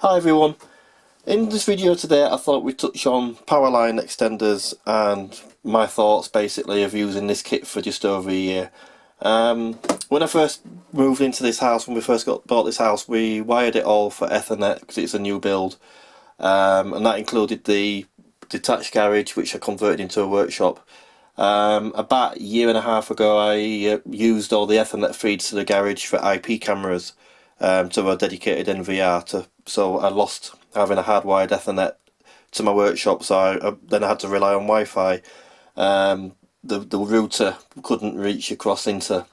Hi everyone, in this video today I thought we'd touch on Powerline extenders and my thoughts basically of using this kit for just over a year. When I first moved into this house, when we first bought this house, we wired it all for Ethernet because it's a new build, and that included the detached garage which I converted into a workshop. About a year and a half ago I used all the Ethernet feeds to the garage for IP cameras, to a dedicated NVR, so I lost having a hardwired Ethernet to my workshop, so then I had to rely on Wi-Fi. The router couldn't reach across into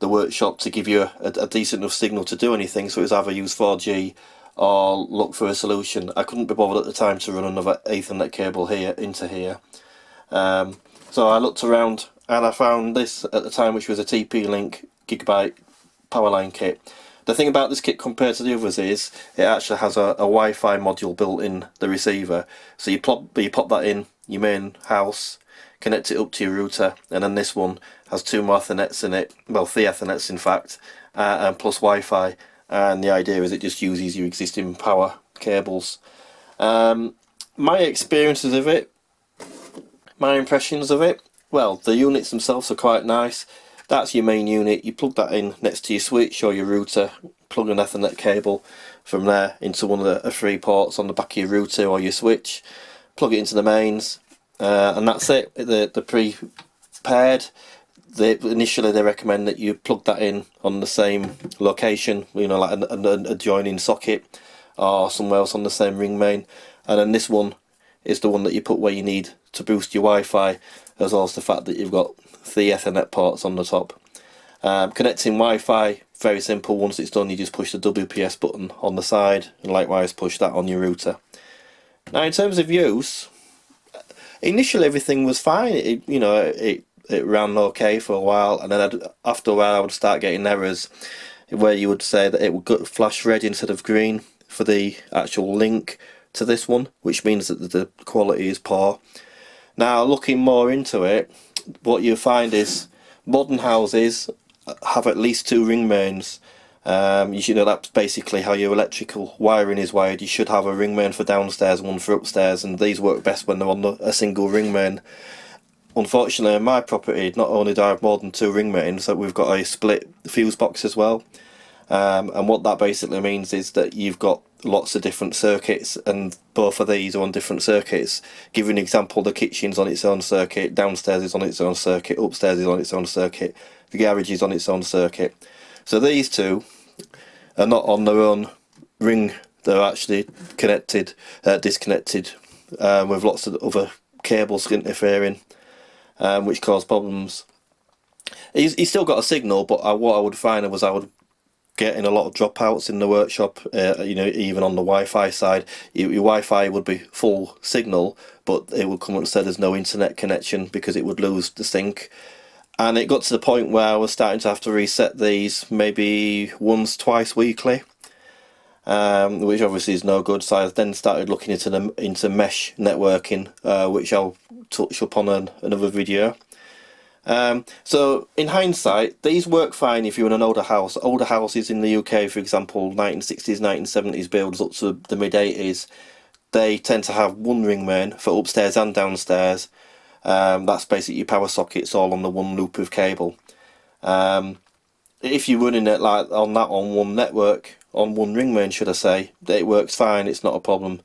the workshop to give you a decent enough signal to do anything, so it was either use 4G or look for a solution. I couldn't be bothered at the time to run another Ethernet cable here into here. So I looked around and I found this at the time, which was a TP-Link gigabyte Powerline kit. The thing about this kit compared to the others is it actually has a Wi-Fi module built in the receiver. So you pop that in your main house, connect it up to your router, and then this one has two more Ethernets in it, well, 3 Ethernets in fact, and plus Wi-Fi. And the idea is it just uses your existing power cables. My experiences of it, my impressions of it, well, the units themselves are quite nice. That's your main unit. You plug that in next to your switch or your router, plug an Ethernet cable from there into one of the 3 ports on the back of your router or your switch, plug it into the mains, and that's it. The pre-paired, initially they recommend that you plug that in on the same location, you know, like an adjoining socket or somewhere else on the same ring main, and then this one is the one that you put where you need to boost your Wi-Fi, as well as the fact that you've got 3 Ethernet ports on the top. Connecting Wi-Fi, very simple. Once it's done, you just push the WPS button on the side, and likewise push that on your router. Now, in terms of use, initially everything was fine. It ran okay for a while, and then after a while I would start getting errors where you would say that it would flash red instead of green for the actual link to this one, which means that the quality is poor. Now, looking more into it, what you find is modern houses have at least 2 ring mains. You should know that's basically how your electrical wiring is wired. You should have a ring main for downstairs and one for upstairs, and these work best when they're on a single ring main. Unfortunately, in my property, not only do I have more than 2 ring mains, but we've got a split fuse box as well. And what that basically means is that you've got lots of different circuits, and both of these are on different circuits. Give you an example, the kitchen's on its own circuit, downstairs is on its own circuit, upstairs is on its own circuit, the garage is on its own circuit. So these two are not on their own ring, they're actually connected, disconnected, with lots of other cables interfering, which cause problems. He's still got a signal, but what I would find was I would getting a lot of dropouts in the workshop. Even on the Wi-Fi side, your Wi-Fi would be full signal, but it would come up and say there's no internet connection because it would lose the sync. And it got to the point where I was starting to have to reset these maybe once, twice weekly, which obviously is no good. So I then started looking into mesh networking, which I'll touch upon in another video. So in hindsight, these work fine if you're in an older house. Older houses in the UK, for example, 1960s, 1970s builds up to the mid-80s, they tend to have 1 ring main for upstairs and downstairs. That's basically your power sockets all on the 1 loop of cable. If you're running it like on one network, on 1 ring main should I say, it works fine, it's not a problem.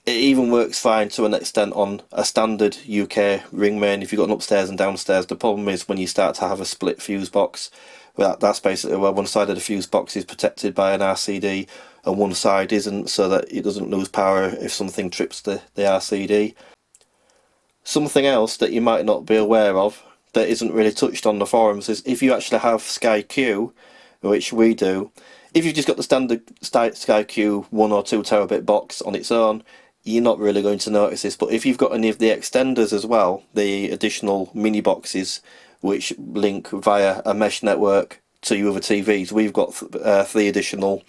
It even works fine to an extent on a standard UK ring main if you've got an upstairs and downstairs. The problem is when you start to have a split fuse box. Well, that's basically where one side of the fuse box is protected by an RCD and one side isn't, so that it doesn't lose power if something trips the RCD. Something else that you might not be aware of that isn't really touched on the forums is if you actually have Sky Q, which we do, if you've just got the standard Sky Q 1 or 2 terabit box on its own, you're not really going to notice this. But if you've got any of the extenders as well, the additional mini boxes which link via a mesh network to your other TVs, we've got 3 additional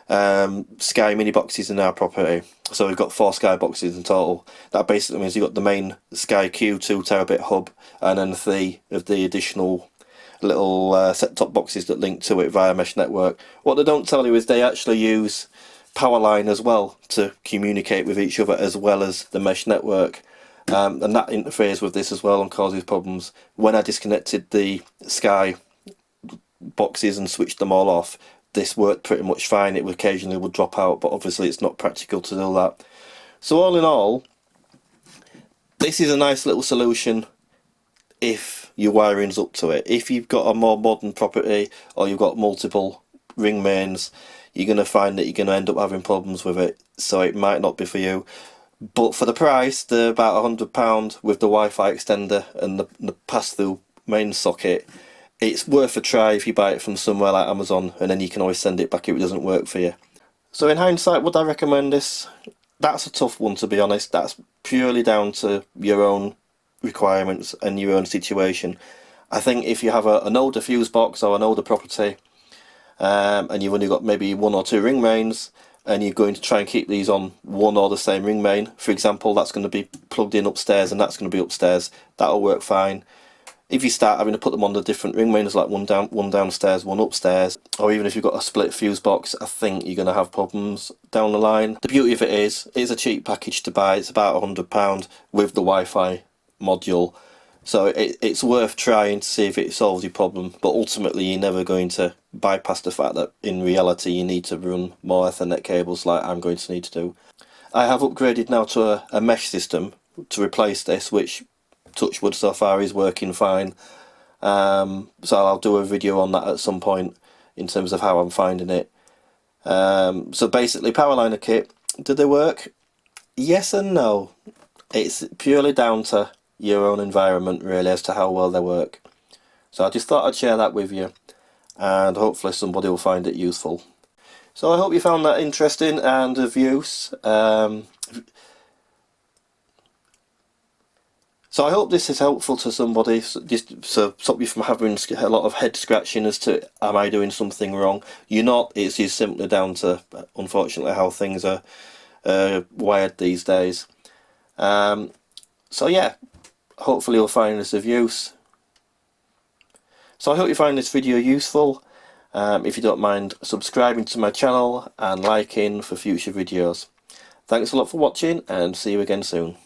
Sky mini boxes in our property. So we've got 4 Sky boxes in total. That basically means you've got the main Sky Q 2 terabit hub and then 3 of the additional little set-top boxes that link to it via mesh network. What they don't tell you is they actually use power line as well to communicate with each other as well as the mesh network, and that interferes with this as well and causes problems. When I disconnected the Sky boxes and switched them all off, this worked pretty much fine. It occasionally would drop out, but obviously it's not practical to do that. So all in all, this is a nice little solution if your wiring's up to it. If you've got a more modern property or you've got multiple ring mains, you're going to find that you're going to end up having problems with it, so it might not be for you. But for the price, they're about £100 with the Wi-Fi extender and the pass-through main socket. It's worth a try if you buy it from somewhere like Amazon, and then you can always send it back if it doesn't work for you. So in hindsight, would I recommend this? That's a tough one, to be honest. That's purely down to your own requirements and your own situation. I think if you have an older fuse box or an older property, and you've only got maybe 1 or 2 ring mains, and you're going to try and keep these on one or the same ring main, for example, that's going to be plugged in upstairs and that's going to be upstairs, that'll work fine. If you start having to put them on the different ring mains, like one downstairs, one upstairs, or even if you've got a split fuse box, I think you're going to have problems down the line. The beauty of it is, it's a cheap package to buy. It's about £100 with the Wi-Fi module. So it's worth trying to see if it solves your problem, but ultimately you're never going to bypass the fact that in reality you need to run more Ethernet cables like I'm going to need to do. I have upgraded now to a mesh system to replace this, which, touch wood, so far is working fine. So I'll do a video on that at some point in terms of how I'm finding it. So basically, Powerline kit, do they work? Yes and no. It's purely down to your own environment really as to how well they work. So I just thought I'd share that with you, and hopefully somebody will find it useful. So I hope you found that interesting and of use. So I hope this is helpful to somebody, just so stop you from having a lot of head scratching as to, am I doing something wrong? You're not. It's just simply down to, unfortunately, how things are wired these days. So yeah, hopefully you'll find this of use. So I hope you find this video useful. If you don't mind subscribing to my channel and liking for future videos. Thanks a lot for watching, and see you again soon.